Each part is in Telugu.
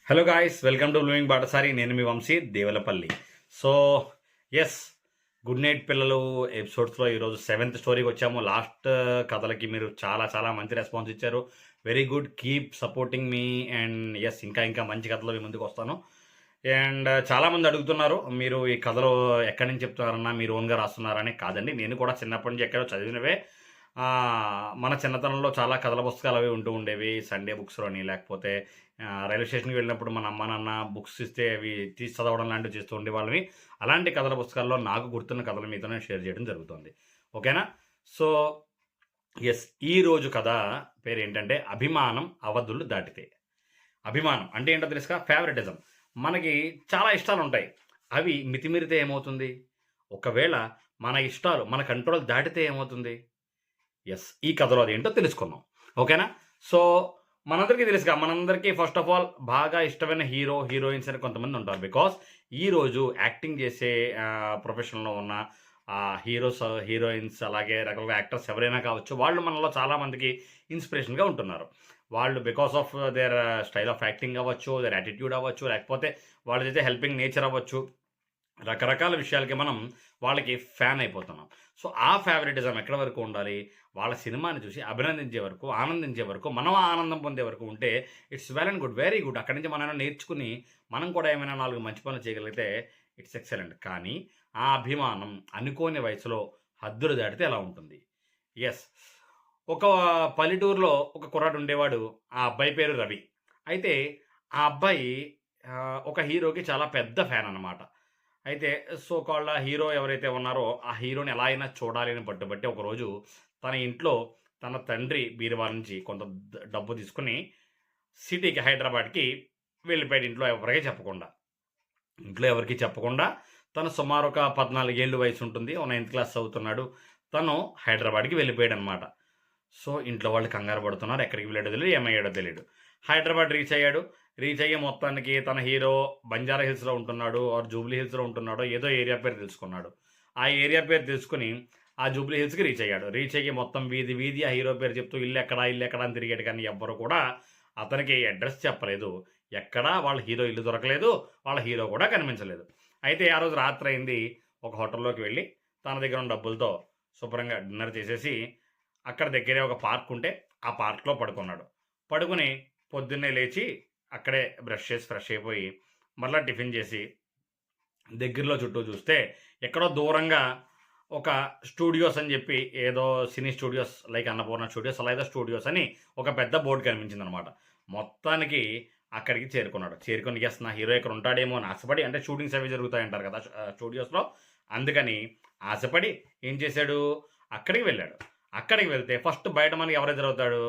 Hello guys, welcome to blooming Batasari. నేను మీ Vamsi Devalapalli. So yes, good night పిల్లలు ఎపిసోడ్స్లో ఈరోజు 7th స్టోరీకి వచ్చాము. లాస్ట్ కథలకి మీరు చాలా చాలా మంచి రెస్పాన్స్ ఇచ్చారు. Very good, keep supporting me. And yes, ఇంకా ఇంకా మంచి కథలు మీ ముందుకు వస్తాను. అండ్ చాలామంది అడుగుతున్నారు, మీరు ఈ కథలు ఎక్కడి నుంచి చెప్తున్నారన్నా, మీరు ఓన్గా రాస్తున్నారని. కాదండి, నేను కూడా చిన్నప్పటి నుంచి ఎక్కడో చదివినవే. మన చిన్నతనంలో చాలా కథల పుస్తకాలు అవి ఉంటూ ఉండేవి, సండే బుక్స్లోని. లేకపోతే రైల్వే స్టేషన్కి వెళ్ళినప్పుడు మన అమ్మ నాన్న బుక్స్ ఇస్తే అవి తీసి చదవడం లాంటివి చేస్తూ ఉండేవాళ్ళని. అలాంటి కథల పుస్తకాల్లో నాకు గుర్తున్న కథలు మీతో నేను షేర్ చేయడం జరుగుతుంది. ఓకేనా? సో ఎస్, ఈరోజు కథ పేరు ఏంటంటే అభిమానం అవధులు దాటితే. అభిమానం అంటే ఏంటో తెలుసుగా, ఫేవరెటిజం. మనకి చాలా ఇష్టాలు ఉంటాయి, అవి మితిమీరితే ఏమవుతుంది? ఒకవేళ మన ఇష్టాలు మన కంట్రోల్ దాటితే ఏమవుతుంది? ఎస్, ఈ కథలో అదేంటో తెలుసుకుందాం. ఓకేనా? సో మనందరికీ తెలుసుగా, మనందరికీ ఫస్ట్ ఆఫ్ ఆల్ బాగా ఇష్టమైన హీరో హీరోయిన్స్ అని కొంతమంది ఉంటారు. బికాస్ ఈరోజు యాక్టింగ్ చేసే ప్రొఫెషన్లో ఉన్న హీరోస్ హీరోయిన్స్ అలాగే రకరకాల యాక్టర్స్ ఎవరైనా కావచ్చు, వాళ్ళు మనలో చాలామందికి ఇన్స్పిరేషన్గా ఉంటున్నారు. వాళ్ళు because of their style of acting అవ్వచ్చు, దేర్ యాటిట్యూడ్ అవ్వచ్చు, లేకపోతే వాళ్ళు చేసే హెల్పింగ్ నేచర్ అవ్వచ్చు, రకరకాల విషయాలకి మనం వాళ్ళకి ఫ్యాన్ అయిపోతున్నాం. సో ఆ ఫేవరెటిజం ఎక్కడి వరకు ఉండాలి? వాళ్ళ సినిమాని చూసి అభినందించే వరకు, ఆనందించే వరకు, మనం ఆనందం పొందే వరకు ఉంటే it's well and good, very good. అక్కడి నుంచి మనం నేర్చుకుని మనం కూడా ఏమైనా 4 మంచి పనులు చేయగలిగితే ఇట్స్ ఎక్సలెంట్. కానీ ఆ అభిమానం అనుకోని వయసులో హద్దులు దాటితే ఎలా ఉంటుంది? ఎస్, ఒక పల్లెటూరులో ఒక కుర్రాడు ఉండేవాడు. ఆ అబ్బాయి పేరు రవి. అయితే ఆ అబ్బాయి ఒక హీరోకి చాలా పెద్ద ఫ్యాన్ అనమాట. అయితే సో కాల్డ్ హీరో ఎవరైతే ఉన్నారో ఆ హీరోని ఎలా అయినా చూడాలి అని పట్టుబట్టి ఒకరోజు తన ఇంట్లో తన తండ్రి బీరువా నుంచి కొంత డబ్బు తీసుకుని సిటీకి, హైదరాబాద్కి వెళ్ళిపోయాడు. ఇంట్లో ఎవరికి చెప్పకుండా తను సుమారు ఒక 14 ఏళ్ళు వయసు ఉంటుంది, 9th క్లాస్ చదువుతున్నాడు. తను హైదరాబాద్కి వెళ్ళిపోయాడు అనమాట. సో ఇంట్లో వాళ్ళు కంగారు పడుతున్నారు, ఎక్కడికి వెళ్ళాడో తెలియదు, ఏమయ్యాడో తెలియదు. హైదరాబాద్ రీచ్ అయ్యాడు. రీచ్ అయ్యే మొత్తానికి తన హీరో బంజారా హిల్స్లో ఉంటున్నాడు ఆర్ జూబ్లీ హిల్స్లో ఉంటున్నాడో ఏదో ఏరియా పేరు తెలుసుకున్నాడు. ఆ ఏరియా పేరు తెలుసుకుని ఆ జూబ్లీ హిల్స్కి రీచ్ అయ్యాడు. రీచ్ అయ్యి మొత్తం వీధి వీధి ఆ హీరో పేరు చెప్తూ ఇల్లు ఎక్కడా అని తిరిగాడు. కానీ ఎవ్వరు కూడా అతనికి అడ్రస్ చెప్పలేదు. ఎక్కడా వాళ్ళ హీరో ఇల్లు దొరకలేదు, వాళ్ళ హీరో కూడా కనిపించలేదు. అయితే ఆ రోజు రాత్రి అయింది. ఒక హోటల్లోకి వెళ్ళి తన దగ్గర ఉన్న డబ్బులతో శుభ్రంగా డిన్నర్ చేసేసి అక్కడ దగ్గరే ఒక పార్క్ ఉంటే ఆ పార్క్లో పడుకున్నాడు. పడుకుని పొద్దున్నే లేచి అక్కడే బ్రష్ చేసి ఫ్రెష్ అయిపోయి మరలా టిఫిన్ చేసి దగ్గరలో చుట్టూ చూస్తే ఎక్కడో దూరంగా ఒక స్టూడియోస్ అని చెప్పి, ఏదో సినీ స్టూడియోస్ లైక్ అన్నపూర్ణ స్టూడియోస్ అలా ఏదో స్టూడియోస్ అని ఒక పెద్ద బోర్డు కనిపించింది అనమాట. మొత్తానికి అక్కడికి చేరుకున్నాడు. చేరుకొని ఎస్, నా హీరో ఇక్కడ ఉంటాడేమో అని ఆశపడి, అంటే షూటింగ్స్ అవి జరుగుతాయంటారు కదా స్టూడియోస్లో, అందుకని ఆశపడి ఏం చేశాడు, అక్కడికి వెళ్ళాడు. అక్కడికి వెళ్తే ఫస్ట్ బయట మనకి ఎవరైతే జరుగుతాడు,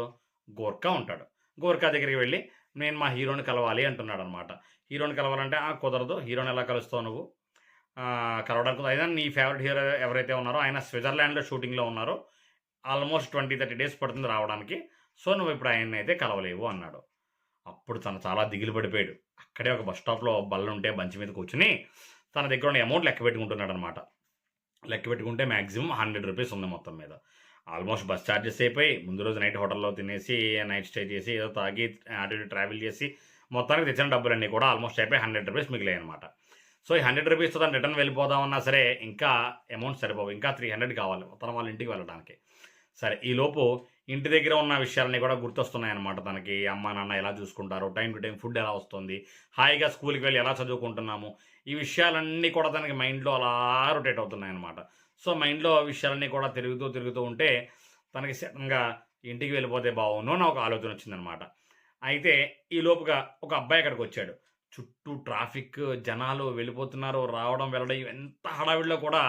గోర్ఖా ఉంటాడు. గోర్ఖా దగ్గరికి వెళ్ళి నేను మా హీరోని కలవాలి అంటున్నాడు అనమాట. హీరోని కలవాలంటే కుదరదు, హీరోని ఎలా కలుస్తావు నువ్వు, కలవడానికి అయినా నీ ఫేవరెట్ హీరో ఎవరైతే ఉన్నారో ఆయన స్విట్జర్లాండ్లో షూటింగ్లో ఉన్నారో, ఆల్మోస్ట్ 20-30 డేస్ పడుతుంది రావడానికి. సో నువ్వు ఇప్పుడు ఆయన్ని అయితే కలవలేవు అన్నాడు. అప్పుడు తను చాలా దిగులు పడిపోయాడు. అక్కడే ఒక బస్ స్టాప్లో బల్ల ఉంటే బంచి మీద కూర్చుని తన దగ్గర ఉన్న అమౌంట్ లెక్క పెట్టుకుంటున్నాడు అనమాట. లెక్క పెట్టుకుంటే మ్యాక్సిమం 100 రూపీస్ ఉంది మొత్తం మీద. ఆల్మోస్ట్ బస్ ఛార్జెస్ అయిపోయి, ముందు రోజు నైట్ హోటల్లో తినేసి నైట్ స్టే చేసి ఏదో తాగి అటు ఇటు ట్రావెల్ చేసి మొత్తానికి తెచ్చిన డబ్బులన్నీ కూడా ఆల్మోస్ట్ అయిపోయి 100 రూపీస్ మిగిలాయి అనమాట. సో ఈ 100 రూపీస్తో తను రిటర్న్ వెళ్ళిపోదామన్నా సరే ఇంకా అమౌంట్ సరిపోవు, ఇంకా 300 కావాలి తన వాళ్ళ ఇంటికి వెళ్ళడానికి. సరే, ఈలోపు ఇంటి దగ్గర ఉన్న విషయాలన్నీ కూడా గుర్తొస్తున్నాయన్నమాట తనకి. అమ్మ నాన్న ఎలా చూసుకుంటారు, టైం టు టైం ఫుడ్ ఎలా వస్తుంది, హాయిగా స్కూల్కి వెళ్ళి ఎలా చదువుకుంటున్నాము, ఈ విషయాలన్నీ కూడా తనకి మైండ్లో అలా రొటేట్ అవుతున్నాయన్నమాట. సో మైండ్లో విషయాలన్నీ కూడా తిరుగుతూ ఉంటే తనకి సడన్గా ఇంటికి వెళ్ళిపోతే బాగుండు అని ఒక ఆలోచన వచ్చిందనమాట. అయితే ఈ లోపుగా ఒక అబ్బాయి అక్కడికి వచ్చాడు. చుట్టూ ట్రాఫిక్, జనాలు వెళ్ళిపోతున్నారు, రావడం వెళ్ళడం ఎంత హడావిడిలో కూడా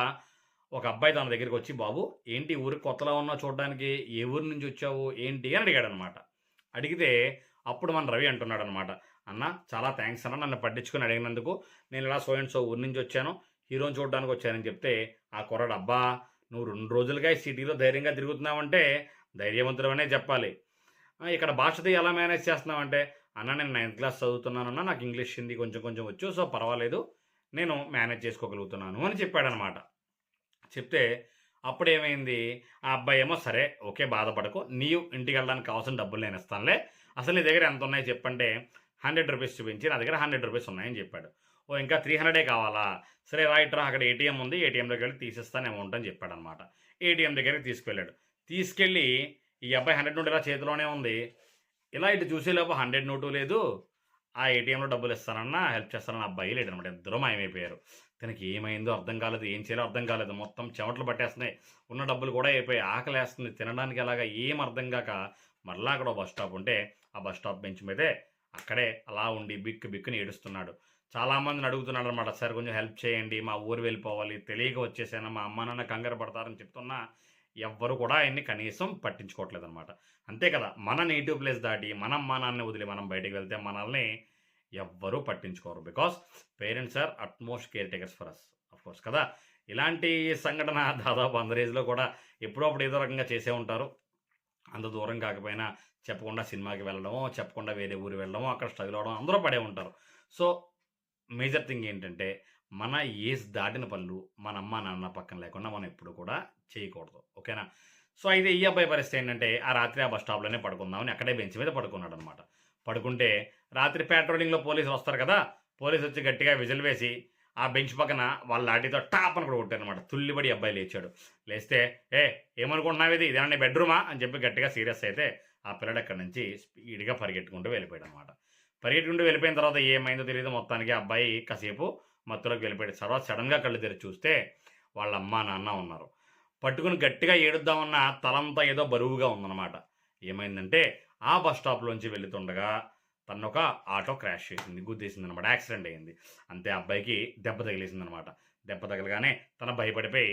ఒక అబ్బాయి తన దగ్గరికి వచ్చి, బాబు ఏంటి ఊరికి కొత్తలా ఉన్నావు చూడడానికి, ఏ ఊరి నుంచి వచ్చావు ఏంటి అని అడిగాడు అనమాట. అడిగితే అప్పుడు మన రవి అంటున్నాడు అనమాట, అన్న చాలా థ్యాంక్స్ అన్న, నన్ను పట్టించుకొని అడిగినందుకు. నేను ఇలా సో అండ్ సో ఊరి నుంచి వచ్చాను, హీరోని చూడడానికి వచ్చానని చెప్తే ఆ కుర్రాడు, అబ్బా నువ్వు 2 రోజులుగా ఈ సిటీలో ధైర్యంగా తిరుగుతున్నావంటే ధైర్యవంతుడమనే చెప్పాలి. ఇక్కడ భాషతో ఎలా మేనేజ్ చేస్తున్నావంటే, అన్న నేను 9th క్లాస్ చదువుతున్నానన్నా, నాకు ఇంగ్లీష్ హిందీ కొంచెం కొంచెం వచ్చు, సో పర్వాలేదు నేను మేనేజ్ చేసుకోగలుగుతున్నాను అని చెప్పాడనమాట. చెప్తే అప్పుడేమైంది, ఆ అబ్బాయి ఏమో సరే ఓకే బాధపడకు, నీవు ఇంటికి వెళ్ళడానికి కావాల్సిన డబ్బులు నేను ఇస్తానులే, అసలు నీ దగ్గర ఎంత ఉన్నాయో చెప్పంటే 100 రూపీస్ చూపించి నా దగ్గర 100 రూపీస్ ఉన్నాయని చెప్పాడు. ఓ ఇంకా 300 కావాలా, సరే రైట్ రా, అక్కడ ఏటీఎం ఉంది, ఏటీఎంలోకి వెళ్ళి తీసిస్తాను అమౌంట్ అని చెప్పాడనమాట. ఏటీఎం దగ్గరికి తీసుకెళ్ళాడు. తీసుకెళ్ళి ఈ అబ్బాయి 100 నోట్ ఇలా చేతిలోనే ఉంది. ఇలా ఇటు చూసేలోపు 100 నోటు లేదు, ఆ ఏటీఎంలో డబ్బులు ఇస్తానన్నా హెల్ప్ చేస్తానన్న అబ్బాయి లేడనమాట. ఇద్దరు మాయమైపోయారు. తనకి ఏమైందో అర్థం కాలేదు, ఏం చేయాలో అర్థం కాలేదు. మొత్తం చెమటలు పట్టేస్తున్నాయి, ఉన్న డబ్బులు కూడా అయిపోయి, ఆకలేస్తుంది, తినడానికి అలాగా ఏం అర్థం కాక మరలా అక్కడ బస్ స్టాప్ ఉంటే ఆ బస్ స్టాప్ బెంచ్ మీదే అక్కడే అలా ఉండి బిక్కుని ఏడుస్తున్నాడు. చాలామందిని అడుగుతున్నాడు అనమాట, సార్ కొంచెం హెల్ప్ చేయండి, మా ఊరు వెళ్ళిపోవాలి, తెలియక వచ్చేసాను, మా అమ్మ నాన్న కంగారు పడతారని చెప్తున్నా ఎవ్వరు కూడా ఆయన్ని కనీసం పట్టించుకోవట్లేదు అనమాట. అంతే కదా, మన నేటివ్ ప్లేస్ దాటి మన అమ్మ నాన్నని వదిలి మనం బయటికి వెళ్తే మనల్ని ఎవ్వరూ పట్టించుకోరు. Because parents are utmost caretakers for us, of course కదా. ఇలాంటి సంఘటన దాదాపు అందరి ఏజ్లో కూడా ఎప్పుడప్పుడు ఏదో రకంగా చేసే ఉంటారు. అంత దూరం కాకపోయినా చెప్పకుండా సినిమాకి వెళ్ళడమో, చెప్పకుండా వేరే ఊరు వెళ్ళడమో, అక్కడ స్ట్రగుల్ అవ్వడం అందరూ పడే ఉంటారు. సో మేజర్ థింగ్ ఏంటంటే మన ఏజ్ దాటిన పనులు మన అమ్మ నాన్న పక్కన లేకుండా మనం ఎప్పుడు కూడా చేయకూడదు. ఓకేనా. సో అయితే ఈ అబ్బాయి పరిస్థితి ఏంటంటే ఆ రాత్రి ఆ బస్ స్టాప్లోనే పడుకుందామని అక్కడే బెంచ్ మీద పడుకున్నాడు అనమాట. పడుకుంటే రాత్రి పెట్రోలింగ్లో పోలీసులు వస్తారు కదా, పోలీసు వచ్చి గట్టిగా విజిల్ వేసి ఆ బెంచ్ పక్కన వాళ్ళ లాఠీతో టాప్ అని కూడా కొట్టారు అనమాట. తుల్లిబడి అబ్బాయి లేచాడు. లేస్తే ఏమనుకుంటున్నావు ఇది ఇదేనా బెడ్రూమా అని చెప్పి గట్టిగా సీరియస్ అయితే ఆ పిల్లడు అక్కడి నుంచి స్పీడ్గా పరిగెట్టుకుంటూ వెళ్ళిపోయాడు అనమాట. పరిగెట్టుకుంటూ వెళ్ళిపోయిన తర్వాత ఏమైందో తెలియదు, మొత్తానికి ఆ అబ్బాయి కాసేపు మత్తులోకి వెళ్ళిపోయాడు. తర్వాత సడన్గా కళ్ళు తెరిచి చూస్తే వాళ్ళ అమ్మ నాన్న ఉన్నారు. పట్టుకుని గట్టిగా ఏడుద్దామన్న తలంతా ఏదో బరువుగా ఉందన్నమాట. ఏమైందంటే ఆ బస్ స్టాప్లోంచి వెళుతుండగా తను ఒక ఆటో క్రాష్ చేసింది, గుద్దేసింది అనమాట, యాక్సిడెంట్ అయింది. అంతే అబ్బాయికి దెబ్బ తగిలేసింది అనమాట. దెబ్బ తగలగానే తన భయపడిపోయి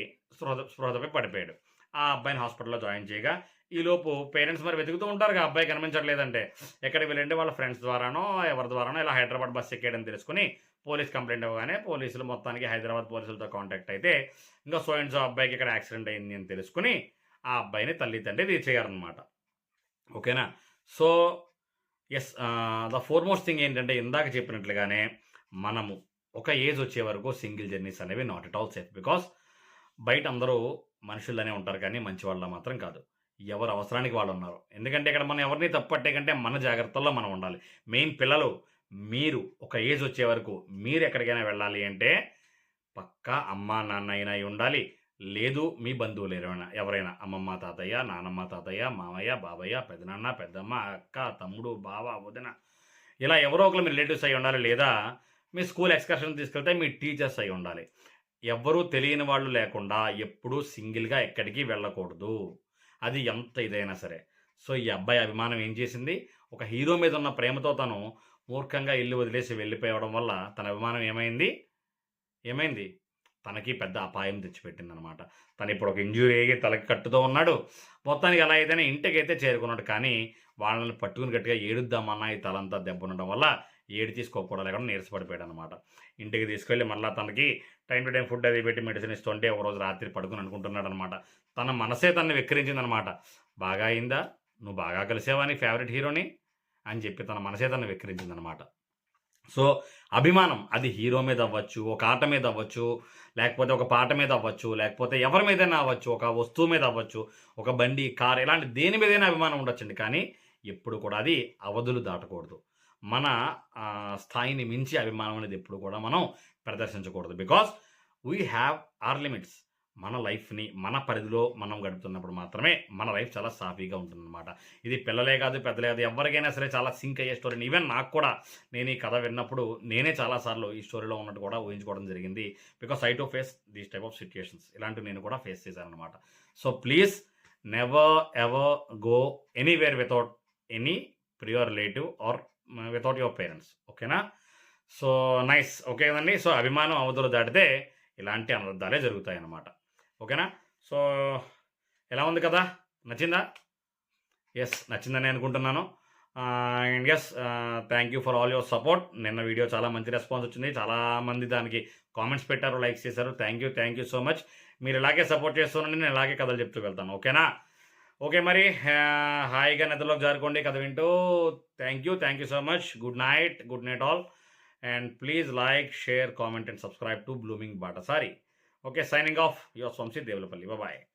స్పృహతపై పడిపోయాడు. ఆ అబ్బాయిని హాస్పిటల్లో జాయిన్ చేయగా ఈలోపు పేరెంట్స్ మరి వెతుకుతూ ఉంటారు, ఆ అబ్బాయి కనిపించట్లేదంటే ఎక్కడికి వెళ్ళంటే వాళ్ళ ఫ్రెండ్స్ ద్వారానో ఎవరి ద్వారానో ఇలా హైదరాబాద్ బస్ ఎక్కేయడం తెలుసుకుని పోలీస్ కంప్లైంట్ ఇవ్వగానే పోలీసులు మొత్తానికి హైదరాబాద్ పోలీసులతో కాంటాక్ట్ అయితే ఇంకా సో అండ్ సో అబ్బాయికి ఇక్కడ యాక్సిడెంట్ అయింది అని తెలుసుకుని ఆ అబ్బాయిని తల్లి తండ్రి రీచ్ అయ్యారనమాట. ఓకేనా. So yes, the foremost thing ఏంటంటే ఇందాక చెప్పినట్లుగానే మనము ఒక ఏజ్ వచ్చే వరకు సింగిల్ జర్నీస్ అనేవి not at all safe. Because బయట అందరూ మనుషులనే ఉంటారు కానీ మంచి వాళ్ళ మాత్రం కాదు. ఎవరు అవసరానికి వాళ్ళు ఉన్నారు. ఎందుకంటే ఇక్కడ మనం ఎవరిని తప్పట్టే కంటే మన జాగ్రత్తల్లో మనం ఉండాలి. మెయిన్ పిల్లలు, మీరు ఒక ఏజ్ వచ్చే వరకు మీరు ఎక్కడికైనా వెళ్ళాలి అంటే పక్కా అమ్మ నాన్న అయినా ఉండాలి, లేదు మీ బంధువులు ఎవరైనా అమ్మమ్మ తాతయ్య, నానమ్మ తాతయ్య, మామయ్య బాబయ్య, పెదనాన్న పెద్దమ్మ, అక్క తమ్ముడు బావ వదిన, ఇలా ఎవరో ఒకరు మీ రిలేటివ్స్ అయి ఉండాలి. లేదా మీ స్కూల్ ఎక్స్కర్షన్ తీసుకెళ్తే మీ టీచర్స్ అయి ఉండాలి. ఎవ్వరూ తెలియని వాళ్ళు లేకుండా ఎప్పుడూ సింగిల్గా ఎక్కడికి వెళ్ళకూడదు, అది ఎంత ఇదైనా సరే. సో ఈ అబ్బాయి అభిమానం ఏం చేసింది, ఒక హీరో మీద ఉన్న ప్రేమతో తను మూర్ఖంగా ఇల్లు వదిలేసి వెళ్ళిపోవడం వల్ల తన అభిమానం ఏమైంది తనకి పెద్ద అపాయం తెచ్చిపెట్టిందనమాట. తను ఇప్పుడు ఒక ఇంజ్యూరీ అయ్యి తలకి కట్టుతో ఉన్నాడు. మొత్తానికి ఎలా అయితేనే ఇంటికి అయితే చేరుకున్నాడు. కానీ వాళ్ళని పట్టుకుని గట్టిగా ఏడుద్దామన్నా ఈ తలంతా దెబ్బ ఉండడం వల్ల ఏడు తీసుకోకపోవడం లేకుండా నీరసపడిపోయాడు అనమాట. ఇంటికి తీసుకెళ్ళి మళ్ళీ తనకి టైం టు టైం ఫుడ్ అది పెట్టి మెడిసిన్ ఇస్తుంటే ఒకరోజు రాత్రి పడుకుని అనుకుంటున్నాడు అనమాట. తన మనసే తనని వెక్కిరించిందనమాట. బాగా అయిందా, నువ్వు బాగా కలిసావా నీ ఫేవరెట్ హీరోని అని చెప్పి తన మనసే తనని వెక్కిరించిందనమాట. సో అభిమానం అది హీరో మీద అవ్వచ్చు, ఒక ఆట మీద అవ్వచ్చు, లేకపోతే ఒక పాట మీద అవ్వచ్చు, లేకపోతే ఎవరి మీదైనా అవ్వచ్చు, ఒక వస్తువు మీద అవ్వచ్చు, ఒక బండి కార్ ఇలాంటి దేని మీదైనా అభిమానం ఉండొచ్చండి. కానీ ఎప్పుడు కూడా అది అవధులు దాటకూడదు. మన స్థాయిని మించి అభిమానం అనేది ఎప్పుడు కూడా మనం ప్రదర్శించకూడదు. Because we have our limits. మన లైఫ్ని మన పరిధిలో మనం గడుపుతున్నప్పుడు మాత్రమే మన లైఫ్ చాలా సాఫీగా ఉంటుందన్నమాట. ఇది పిల్లలే కాదు పెద్దలే కాదు ఎవరికైనా సరే చాలా సింక్ అయ్యే స్టోరీ. ఈవెన్ నాకు కూడా నేను ఈ కథ విన్నప్పుడు నేనే చాలాసార్లు ఈ స్టోరీలో ఉన్నట్టు కూడా ఊహించుకోవడం జరిగింది. Because I to face these type of situations, ఇలాంటివి నేను కూడా ఫేస్ చేశాను అనమాట. So please never ever go anywhere without any prior relative or without your parents. ఓకేనా. So nice. ఓకే కదండి. సో అభిమానం అవధులు దాటితే ఇలాంటి అనర్థాలే జరుగుతాయి అన్నమాట. ఓకేనా. సో ఎలా ఉంది కదా, నచ్చిందా? ఎస్, నచ్చిందని అనుకుంటున్నాను. And yes, thank you for all your support. నిన్న వీడియో చాలా మంచి రెస్పాన్స్ వచ్చింది, చాలామంది దానికి కామెంట్స్ పెట్టారు, లైక్స్ చేశారు. Thank you so much. మీరు ఇలాగే సపోర్ట్ చేస్తున్నారని నేను ఇలాగే కథలు చెప్తూ వెళ్తాను. ఓకేనా. ఓకే మరి హాయిగా నిద్రలోకి జారుకోండి కథ వింటూ. Thank you so much. Good night all. And please like, share, comment and subscribe to Blooming Batasari. Okay, signing off. Your Swamsi Devlapalli. Bye-bye.